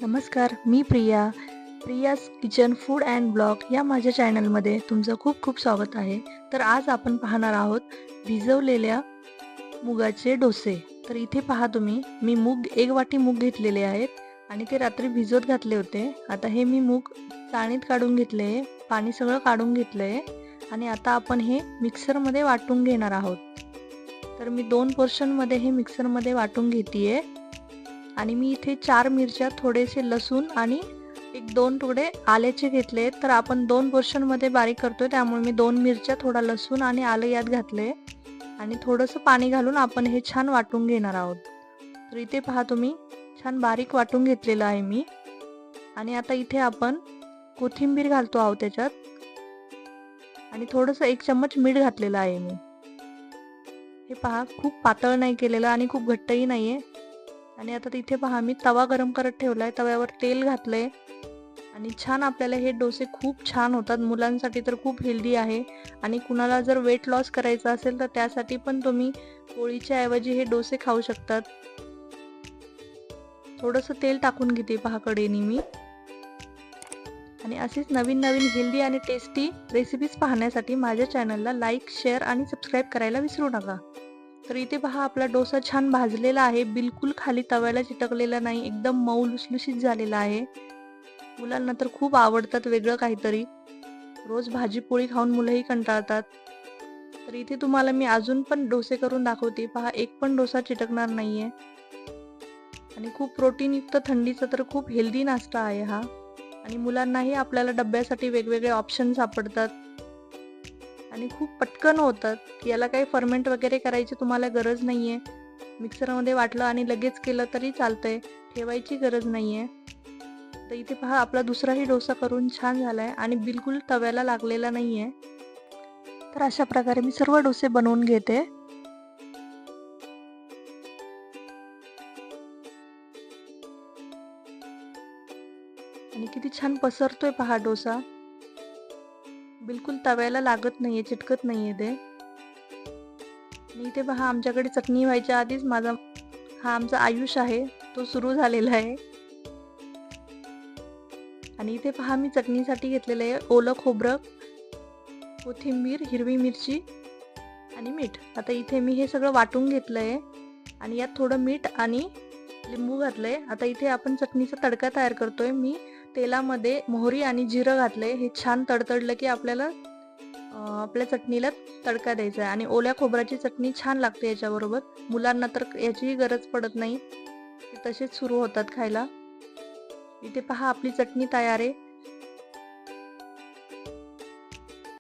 नमस्कार, मी Priya. Priya's kitchen food and blog या माझ्या चॅनलमध्ये तुमचं खूप खूप स्वागत आहे. तर आज आपण पाहणार आहोत भिजवलेल्या मुगाचे डोसे. तर इथे पहा तुम्ही, मी एक वाटी मूग घेतलेले आहेत आणि ते रात्री भिजवत घातले होते. आता हे मी मूग चाळणीत काढून घेतले, पाणी सगळं काढून घेतलंय आणि आता आपण हे मिक्सरमध्ये वाटून घेणार आहोत. तर मी 2 पोर्शनमध्ये हे मिक्सरमध्ये वाटून घेतीये. आणि मी इथे 4 मिरच्या, थोडेसे लसूण आणि 1-2 तुकडे आल्याचे घेतले. तर आपण 2 पोर्शनमध्ये बारीक करतोय, त्यामुळे मी 2 मिरच्या, थोडा लसूण आणि आलं यात घातले आणि थोडंसं पाणी घालून आपण हे छान वाटून घेणार आहोत. तर इथे पहा तुम्ही, छान बारीक वाटून घेतलेलं आहे मी. आणि आता इथे आपण कोथिंबीर घालतो आहोत त्याच्यात आणि थोडंसं 1 चम्मच मीठ घातलेलं आहे मी. हे पहा, खूप पातळ नाही केलेलं आणि खूप घट्टही नाहीये. आणि आता तिथे पहा, मी तवा गरम करत ठेवलाय, तव्यावर तेल घातलंय आणि छान आपल्याला हे डोसे खूप छान होतात. मुलांसाठी तर खूप हेल्दी आहे आणि कुणाला जर वेट लॉस करायचं असेल तर त्यासाठी पण तुम्ही पोळीच्या ऐवजी हे डोसे खाऊ शकतात. थोडंसं तेल टाकून घेते पहा कढईने मी. आणि असेच नवीन नवीन हेल्दी आणि टेस्टी रेसिपीज पाहण्यासाठी माझ्या चॅनलला लाईक, शेअर आणि सबस्क्राईब करायला विसरू नका. तर इथे पहा, आपला डोसा छान भाजलेला आहे, बिलकुल खाली तव्याला चिटकलेला नाही, एकदम मऊ लुसलुशीत झालेला आहे. मुलांना तर खूप आवडतात वेगळं काहीतरी. रोज भाजी पोळी खाऊन मुलंही कंटाळतात. तर इथे तुम्हाला मी अजून पण डोसे करून दाखवते. पहा, एक पण डोसा चिटकणार नाहीये आणि खूप प्रोटीनयुक्त, थंडीचा तर खूप हेल्दी नाश्ता आहे हा. आणि मुलांनाही आपल्याला डब्यासाठी वेगवेगळे ऑप्शन सापडतात आणि खूप पटकन होतात. याला काही फर्मेंट वगैरे करायची तुम्हाला गरज नाहीये. मिक्सरमध्ये वाटलं आणि लगेच केलं तरी चालतंय, ठेवायची गरज नाहीये. तर इथे पहा, आपला दुसराही डोसा करून छान झालाय आणि बिलकुल तव्याला लागलेला नाहीये. तर अशा प्रकारे मी सर्व डोसे बनवून घेते. आणि किती छान पसरतोय पहा डोसा. बिलकुल तव्याला लागत नाहीये, चिटकत नाहीये ते. आणि इथे पहा, आमच्याकडे चटणी व्हायच्या आधीच हा आमचा आयुष आहे, तो सुरू झालेला आहे. आणि इथे पहा, मी चटणीसाठी घेतलेलं आहे ओलं खोबरं, कोथिंबीर, हिरवी मिरची आणि मीठ. आता इथे मी हे सगळं वाटून घेतलंय आणि यात थोडं मीठ आणि लिंबू घातलंय. आता इथे आपण चटणीचा तडका तयार करतोय. मी तेलामध्ये मोहरी आणि जिरं घातलंय. हे छान तडतडलं की आपल्याला आपल्या चटणीला तडका द्यायचा आहे. आणि ओल्या खोबऱ्याची चटणी छान लागते याच्याबरोबर. मुलांना तर याचीही गरज पडत नाही, ते तसेच सुरू होतात खायला. इथे पहा, आपली चटणी तयार आहे.